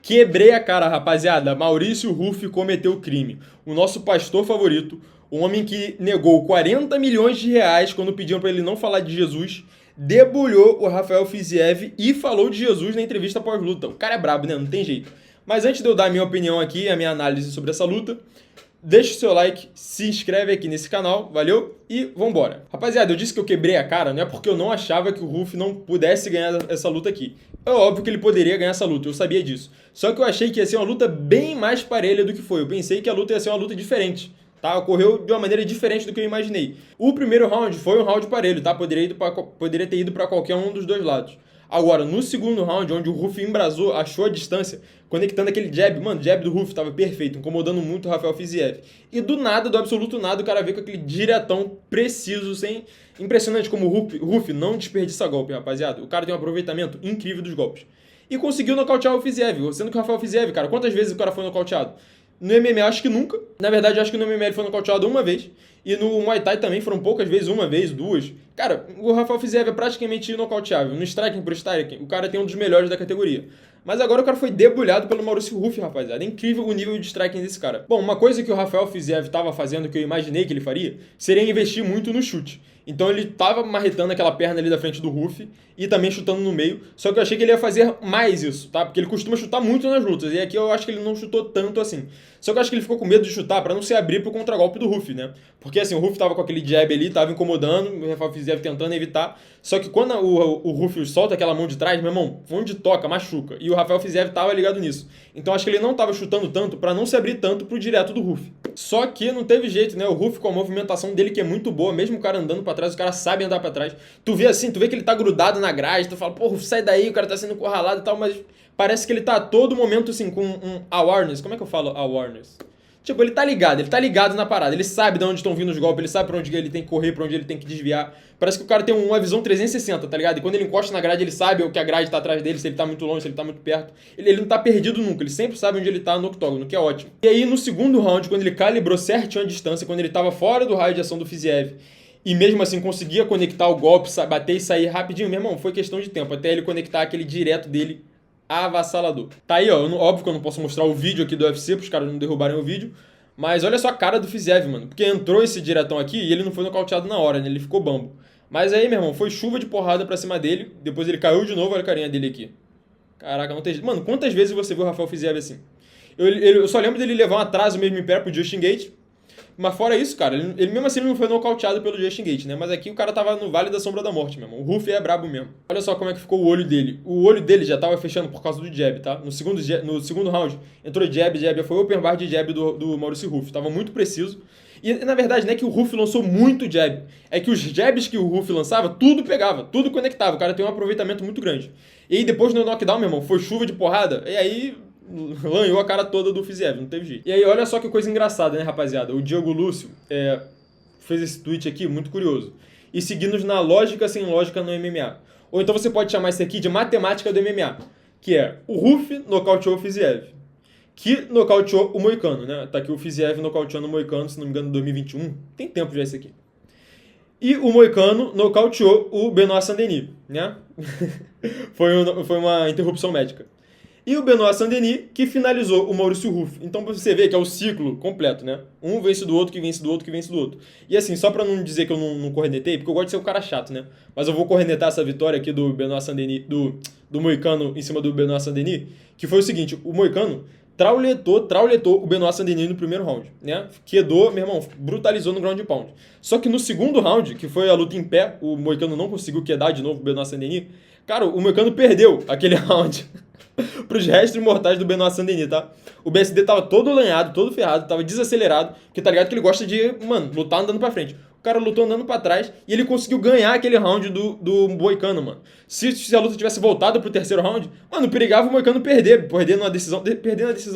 Quebrei a cara, rapaziada. Maurício Ruff cometeu crime. O nosso pastor favorito, o homem que negou 40 milhões de reais quando pediam para ele não falar de Jesus, debulhou o Rafael Fiziev e falou de Jesus na entrevista pós-luta. O cara é brabo, né? Não tem jeito. Mas antes de eu dar a minha opinião aqui, a minha análise sobre essa luta, deixa o seu like, se inscreve aqui nesse canal, valeu? E vambora. Rapaziada, eu disse que eu quebrei a cara, não é porque eu não achava que o Ruff não pudesse ganhar essa luta aqui. É óbvio que ele poderia ganhar essa luta, eu sabia disso. Só que eu achei que ia ser uma luta bem mais parelha do que foi. Eu pensei que a luta ia ser uma luta diferente, tá? Ocorreu de uma maneira diferente do que eu imaginei. O primeiro round foi um round parelho, tá? Poderia ter ido pra qualquer um dos dois lados. Agora, no segundo round, onde o Ruff embrasou, achou a distância, conectando aquele jab, mano, o jab do Ruff tava perfeito, incomodando muito o Rafael Fiziev. E do nada, do absoluto nada, o cara veio com aquele diretão preciso, sem... Impressionante como o Ruff não desperdiça golpe, rapaziada. O cara tem um aproveitamento incrível dos golpes. E conseguiu nocautear o Fiziev, sendo que o Rafael Fiziev, cara, quantas vezes o cara foi nocauteado? No MMA acho que nunca. Na verdade, acho que no MMA ele foi nocauteado uma vez. E no Muay Thai também foram poucas vezes, uma vez, duas. Cara, o Rafael Fiziev é praticamente inocauteável. No striking pro striking, o cara tem um dos melhores da categoria. Mas agora o cara foi debulhado pelo Maurício Ruff, rapaziada. É incrível o nível de striking desse cara. Bom, uma coisa que o Rafael Fiziev estava fazendo, que eu imaginei que ele faria, seria investir muito no chute. Então ele tava marretando aquela perna ali da frente do Ruff e também chutando no meio. Só que eu achei que ele ia fazer mais isso, tá? Porque ele costuma chutar muito nas lutas. E aqui eu acho que ele não chutou tanto assim. Só que eu acho que ele ficou com medo de chutar pra não se abrir pro contragolpe do Ruff, né? Porque assim, o Ruff tava com aquele jab ali, tava incomodando, o Rafael Fiziev tentando evitar. Só que quando o Ruff solta aquela mão de trás, meu irmão, onde toca, machuca. E o Rafael Fiziev tava ligado nisso. Então acho que ele não tava chutando tanto pra não se abrir tanto pro direto do Ruff. Só que não teve jeito, né? O Ruff com a movimentação dele que é muito boa, mesmo o cara andando pra trás, o cara sabe andar pra trás. Tu vê assim, tu vê que ele tá grudado na grade, tu fala, porra, sai daí, o cara tá sendo encurralado e tal, mas parece que ele tá a todo momento assim com um awareness. Como é que eu falo awareness? Tipo, ele tá ligado na parada, ele sabe de onde estão vindo os golpes, ele sabe pra onde ele tem que correr, pra onde ele tem que desviar. Parece que o cara tem uma visão 360, tá ligado? E quando ele encosta na grade, ele sabe o que a grade tá atrás dele, se ele tá muito longe, se ele tá muito perto. Ele não tá perdido nunca, ele sempre sabe onde ele tá no octógono, que é ótimo. E aí, no segundo round, quando ele calibrou certinho a distância, quando ele tava fora do raio de ação do Fiziev, e mesmo assim conseguia conectar o golpe, bater e sair rapidinho, meu irmão, foi questão de tempo, até ele conectar aquele direto dele avassalador. Tá aí, ó, óbvio que eu não posso mostrar o vídeo aqui do UFC, pros caras não derrubarem o vídeo, mas olha só a cara do Fiziev, mano. Porque entrou esse diretão aqui e ele não foi nocauteado na hora, né? Ele ficou bambo. Mas aí, meu irmão, foi chuva de porrada pra cima dele. Depois ele caiu de novo, olha a carinha dele aqui. Caraca, não tem jeito. Mano, quantas vezes você viu o Rafael Fiziev assim? Eu só lembro dele levar um atraso mesmo em pé pro Justin Gaethje. Mas fora isso, cara, ele mesmo assim não foi nocauteado pelo Justin Gaethje, né? Mas aqui o cara tava no Vale da Sombra da Morte, meu irmão. O Ruff é brabo mesmo. Olha só como é que ficou o olho dele. O olho dele já tava fechando por causa do jab, tá? No segundo round, entrou jab, já foi open bar de jab do Maurício Ruff. Tava muito preciso. E, na verdade, não é que o Ruff lançou muito jab. É que os jabs que o Ruff lançava, tudo pegava, tudo conectava. O cara tem um aproveitamento muito grande. E aí, depois no knockdown, meu irmão, foi chuva de porrada. E aí lanhou a cara toda do Fiziev, não teve jeito. E aí, olha só que coisa engraçada, né, rapaziada? O Diego Lúcio fez esse tweet aqui, muito curioso. E seguindo na lógica sem lógica no MMA. Ou então você pode chamar isso aqui de matemática do MMA. Que é, o Ruff nocauteou o Fiziev. Que nocauteou o Moicano, né? Tá aqui o Fiziev nocauteando o Moicano, se não me engano, em 2021. Tem tempo já isso aqui. E o Moicano nocauteou o Benoit Saint-Denis, né? foi uma interrupção médica. E o Benoit Saint-Denis que finalizou o Maurício Ruff. Então você vê que é o ciclo completo, né? Um vence do outro, que vence do outro, que vence do outro. E assim, só pra não dizer que eu não cornetei, porque eu gosto de ser um cara chato, né? Mas eu vou cornetar essa vitória aqui do Benoit Saint-Denis, do Moicano em cima do Benoit Saint-Denis, que foi o seguinte, o Moicano trauletou o Benoit Saint-Denis no primeiro round, né? Quedou, meu irmão, brutalizou no ground pound. Só que no segundo round, que foi a luta em pé, o Moicano não conseguiu quedar de novo o Benoit Saint-Denis. Cara, o Moicano perdeu aquele round pros restos mortais do Benoit Saint-Denis, tá? O BSD tava todo lanhado, todo ferrado, tava desacelerado, porque tá ligado que ele gosta de, mano, lutar andando pra frente. O cara lutou andando pra trás e ele conseguiu ganhar aquele round do Moicano, mano. Se a luta tivesse voltado pro terceiro round, mano, perigava o Moicano perder na decisão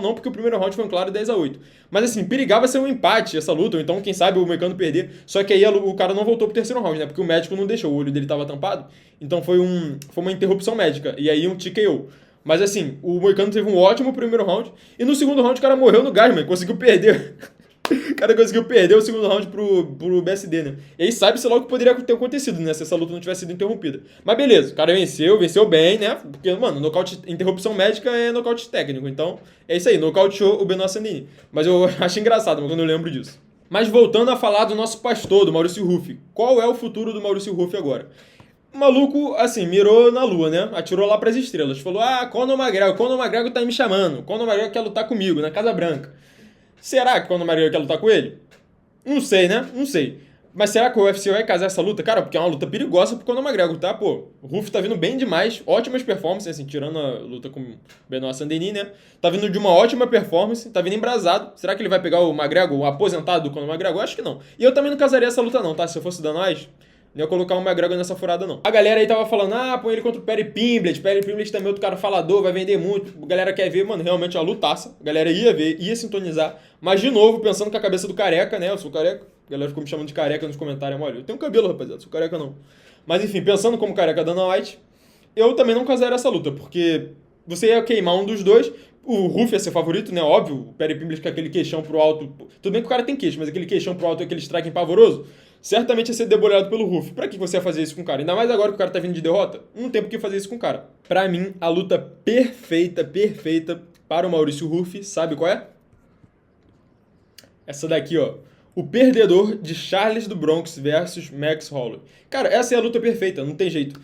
não, porque o primeiro round foi um claro 10-8. Mas assim, perigava ser um empate essa luta, ou então quem sabe o Moicano perder. Só que aí o cara não voltou pro terceiro round, né? Porque o médico não deixou, o olho dele tava tampado. Então foi uma interrupção médica. E aí um TKO. Mas assim, o Moicano teve um ótimo primeiro round. E no segundo round o cara morreu no gás, mano. Conseguiu perder O cara conseguiu perder o segundo round pro BSD, né? E aí sabe-se logo o que poderia ter acontecido, né? Se essa luta não tivesse sido interrompida. Mas beleza, o cara venceu bem, né? Porque, mano, nocaute, interrupção médica é nocaute técnico. Então, é isso aí, nocauteou o Benoit Sandini. Mas eu acho engraçado, mano, quando eu lembro disso. Mas voltando a falar do nosso pastor, do Maurício Ruff. Qual é o futuro do Maurício Ruff agora? O maluco, assim, mirou na lua, né? Atirou lá pras estrelas. Falou, Conor McGregor tá me chamando. Conor McGregor quer lutar comigo, na Casa Branca. Será que Conor McGregor quer lutar com ele? Não sei, né? Não sei. Mas será que o UFC vai casar essa luta? Cara, porque é uma luta perigosa pro Conor McGregor, tá? Pô, o Ruff tá vindo bem demais. Ótimas performances, assim, tirando a luta com o Benoit Sandini, né? Tá vindo de uma ótima performance, tá vindo embrasado. Será que ele vai pegar o McGregor, o aposentado do Conor McGregor? Acho que não. E eu também não casaria essa luta não, tá? Se eu fosse da nós, não ia colocar o McGregor nessa furada, não. A galera aí tava falando, põe ele contra o Perry Pimblett. Perry Pimblett também é outro cara falador, vai vender muito. A galera quer ver, mano, realmente é uma lutaça. A galera ia ver, ia sintonizar. Mas, de novo, pensando com a cabeça do careca, né? Eu sou careca. A galera ficou me chamando de careca nos comentários. Olha, eu tenho cabelo, rapaziada, sou careca não. Mas, enfim, pensando como careca Dana White, eu também não casaria essa luta, porque você ia queimar um dos dois. O Ruff ia ser favorito, né? Óbvio. O Perry Pimblett com aquele queixão pro alto. Tudo bem que o cara tem queixo, mas aquele queixão pro alto e aquele strike pavoroso, certamente ia ser debolhado pelo Ruff. Pra que você ia fazer isso com o cara? Ainda mais agora que o cara tá vindo de derrota. Não tem por que fazer isso com o cara. Pra mim, a luta perfeita para o Maurício Ruff, sabe qual é? Essa daqui, ó. O perdedor de Charles do Bronx versus Max Holloway. Cara, essa é a luta perfeita, não tem jeito.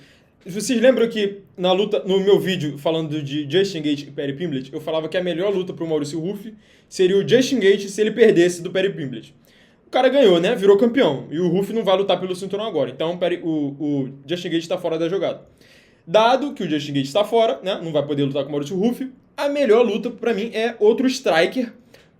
Vocês lembram que na luta, no meu vídeo falando de Justin Gaethje e Perry Pimblett, eu falava que a melhor luta pro Maurício Ruff seria o Justin Gaethje se ele perdesse do Perry Pimblett. O cara ganhou, né? Virou campeão. E o Ruff não vai lutar pelo cinturão agora. Então o Justin Gaethje tá fora da jogada. Dado que o Justin Gaethje está fora, né? Não vai poder lutar com o Maurício Ruff, a melhor luta pra mim é outro striker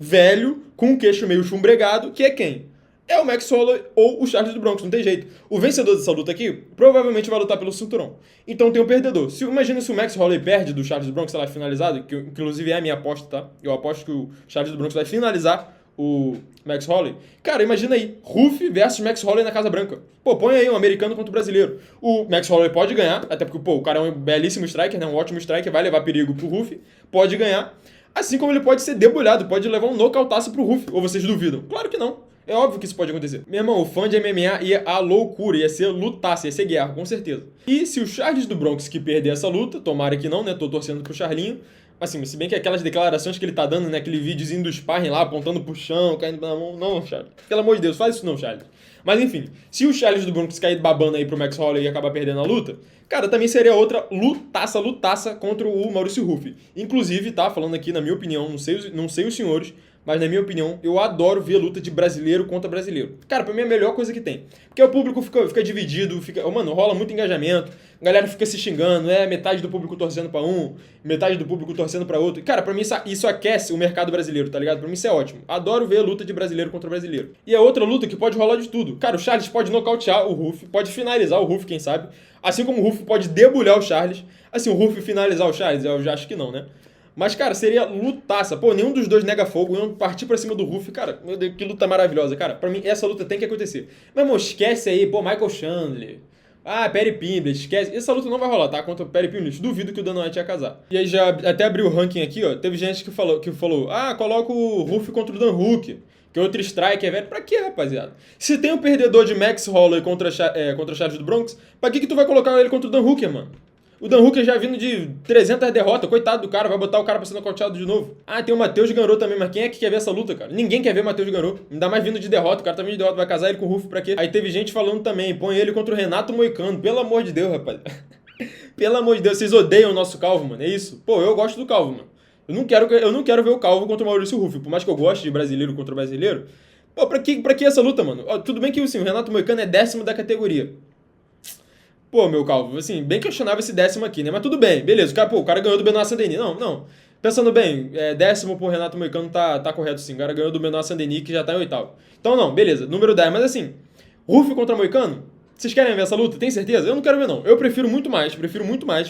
velho, com o queixo meio chumbregado, que é quem? É o Max Holloway ou o Charles do Bronx, não tem jeito. O vencedor dessa luta aqui provavelmente vai lutar pelo cinturão. Então tem um perdedor. Imagina se o Max Holloway perde do Charles do Bronx, ela é finalizado, que inclusive é a minha aposta, tá? Eu aposto que o Charles do Bronx vai finalizar o Max Holloway. Cara, imagina aí, Ruff versus Max Holloway na Casa Branca. Pô, põe aí um americano contra o brasileiro. O Max Holloway pode ganhar, até porque, pô, o cara é um belíssimo striker, né? Um ótimo striker, vai levar perigo pro Ruff, pode ganhar. Assim como ele pode ser debulhado, pode levar um nocautaço pro Ruff. Ou vocês duvidam? Claro que não. É óbvio que isso pode acontecer. Meu irmão, o fã de MMA ia à loucura, ia ser lutaça, ia ser guerra, com certeza. E se o Charles do Bronx que perder essa luta, tomara que não, né? Tô torcendo pro Charlinho. Assim, se bem que aquelas declarações que ele tá dando, né? Aquele videozinho do sparring lá, apontando pro chão, caindo na mão. Não, Charles. Pelo amor de Deus, faz isso não, Charles. Mas enfim, se o Charles do Bronx cair babando aí pro Max Holloway e acabar perdendo a luta, cara, também seria outra lutaça contra o Maurício Ruff. Inclusive, tá, falando aqui na minha opinião, não sei os senhores, mas na minha opinião, eu adoro ver luta de brasileiro contra brasileiro. Cara, pra mim é a melhor coisa que tem. Porque o público fica dividido, mano, rola muito engajamento, a galera fica se xingando, metade do público torcendo pra um, metade do público torcendo pra outro. E, cara, pra mim isso aquece o mercado brasileiro, tá ligado? Pra mim isso é ótimo. Adoro ver luta de brasileiro contra brasileiro. E é outra luta que pode rolar de tudo. Cara, o Charles pode nocautear o Ruff, pode finalizar o Ruff, quem sabe. Assim como o Ruff pode debulhar o Charles. Assim, o Ruff finalizar o Charles, eu já acho que não, né? Mas, cara, seria lutaça. Pô, nenhum dos dois nega fogo, iam partir pra cima do Ruff. Cara, meu Deus, que luta maravilhosa. Cara, pra mim, essa luta tem que acontecer. Meu irmão, esquece aí, pô, Michael Chandler. Perry Pimblett, esquece. Essa luta não vai rolar, tá? Contra o Perry Pimblett. Duvido que o Dana White ia casar. E aí já até abriu o ranking aqui, ó. Teve gente que falou, coloca o Ruff contra o Dan Hooker, que é outro striker, velho. Pra quê, rapaziada? Se tem um perdedor de Max Holloway contra Charles do Bronx, pra que tu vai colocar ele contra o Dan Hooker, mano? O Dan Hooker já vindo de 300 derrotas, coitado do cara, vai botar o cara pra ser nocauteado de novo. Tem o Matheus Gamrot também, mas quem é que quer ver essa luta, cara? Ninguém quer ver o Matheus Gamrot. Ainda mais vindo de derrota, o cara tá vindo de derrota, vai casar ele com o Ruff pra quê? Aí teve gente falando também, põe ele contra o Renato Moicano, pelo amor de Deus, rapaz. Pelo amor de Deus, vocês odeiam o nosso Calvo, mano, é isso? Pô, eu gosto do Calvo, mano. Eu não quero ver o Calvo contra o Maurício Ruff, por mais que eu goste de brasileiro contra brasileiro. Pô, pra que essa luta, mano? Tudo bem que assim, o Renato Moicano é 10º da categoria. Pô, meu Calvo, assim, bem questionável esse 10º aqui, né? Mas tudo bem, beleza. O cara ganhou do Benoit Sandeni. Não. Pensando bem, 10º pro Renato Moicano tá correto sim. O cara ganhou do Benoit Sandeni, que já tá em 8º. Então não, beleza, número 10. Mas assim, Ruff contra Moicano, vocês querem ver essa luta? Tem certeza? Eu não quero ver, não. Eu prefiro muito mais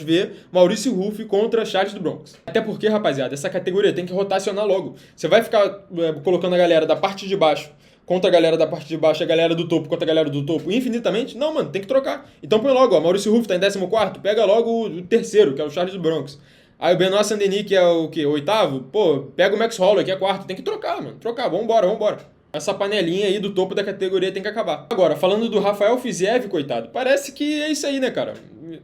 ver Maurício Ruff contra Charles do Bronx. Até porque, rapaziada, essa categoria tem que rotacionar logo. Você vai ficar colocando a galera da parte de baixo contra a galera da parte de baixo, a galera do topo contra a galera do topo infinitamente? Não, mano, tem que trocar. Então põe logo, ó, Maurício Ruff tá em 14º, pega logo o terceiro, que é o Charles do Bronx. Aí o Benoit Sandeni, que é o quê? 8º? Pô, pega o Max Holloway, que é 4º. Tem que trocar, mano. Trocar, vambora. Essa panelinha aí do topo da categoria tem que acabar. Agora, falando do Rafael Fiziev, coitado, parece que é isso aí, né, cara?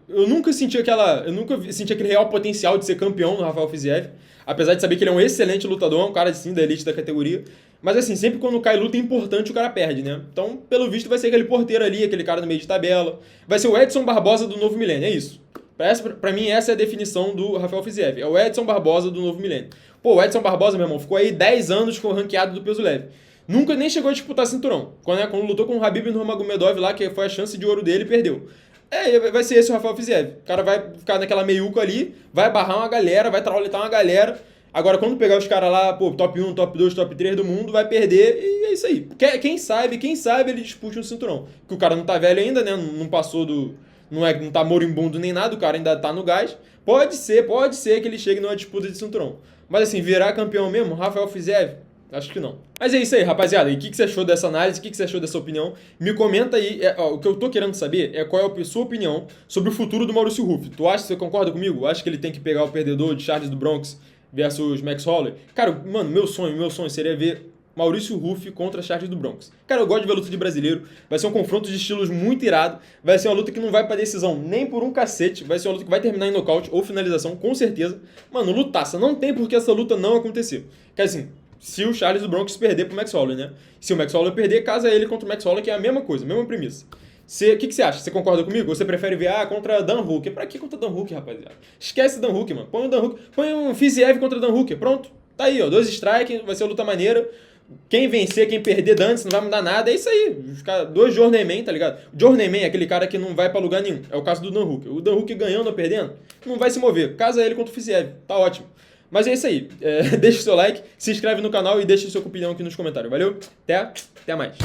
Eu nunca senti aquele real potencial de ser campeão no Rafael Fiziev, apesar de saber que ele é um excelente lutador, um cara assim da elite da categoria. Mas assim, sempre quando cai luta importante, o cara perde, né? Então, pelo visto, vai ser aquele porteiro ali, aquele cara no meio de tabela. Vai ser o Edson Barbosa do novo milênio, é isso. Pra mim, essa é a definição do Rafael Fiziev. É o Edson Barbosa do novo milênio. Pô, o Edson Barbosa, meu irmão, ficou aí 10 anos com o ranqueado do peso leve. Nunca nem chegou a disputar cinturão. Quando lutou com o Khabib Nurmagomedov lá, que foi a chance de ouro dele, perdeu. Vai ser esse o Rafael Fiziev. O cara vai ficar naquela meiuca ali, vai barrar uma galera, vai traulitar uma galera. Agora, quando pegar os caras lá, pô, top 1, top 2, top 3 do mundo, vai perder e é isso aí. Quem sabe ele dispute um cinturão. Porque o cara não tá velho ainda, né? Não passou do... Não tá moribundo nem nada, o cara ainda tá no gás. Pode ser que ele chegue numa disputa de cinturão. Mas assim, virar campeão mesmo, Rafael Fiziev, acho que não. Mas é isso aí, rapaziada. E o que você achou dessa análise? O que você achou dessa opinião? Me comenta aí. O que eu tô querendo saber é qual é a sua opinião sobre o futuro do Maurício Ruff. Você concorda comigo? Acha que ele tem que pegar o perdedor de Charles do Bronx versus Max Holloway? Cara, mano, meu sonho seria ver Maurício Ruff contra Charles do Bronx. Cara, eu gosto de ver luta de brasileiro. Vai ser um confronto de estilos muito irado. Vai ser uma luta que não vai pra decisão nem por um cacete. Vai ser uma luta que vai terminar em nocaute ou finalização, com certeza. Mano, lutaça. Não tem por que essa luta não acontecer. Quer assim, se o Charles do Bronx perder pro Max Holloway, né? Se o Max Holloway perder, casa ele contra o Max Holloway, que é a mesma coisa, a mesma premissa. O que você acha? Você concorda comigo? Ou você prefere ver, contra Dan Hooker? Pra que contra Dan Hooker, rapaziada? Esquece Dan Hooker, mano. Põe o Dan Hooker. Põe um Fiziev contra Dan Hooker. Pronto. Tá aí, ó. 2 strikes, vai ser uma luta maneira. Quem vencer, quem perder dantes, não vai mudar nada. É isso aí. 2 Journeyman, tá ligado? Journeyman é aquele cara que não vai pra lugar nenhum. É o caso do Dan Hooker. O Dan Hooker ganhando ou perdendo, não vai se mover. Casa ele contra o Fiziev. Tá ótimo. Mas é isso aí. Deixa o seu like, se inscreve no canal e deixa a sua opinião aqui nos comentários. Valeu? Até mais.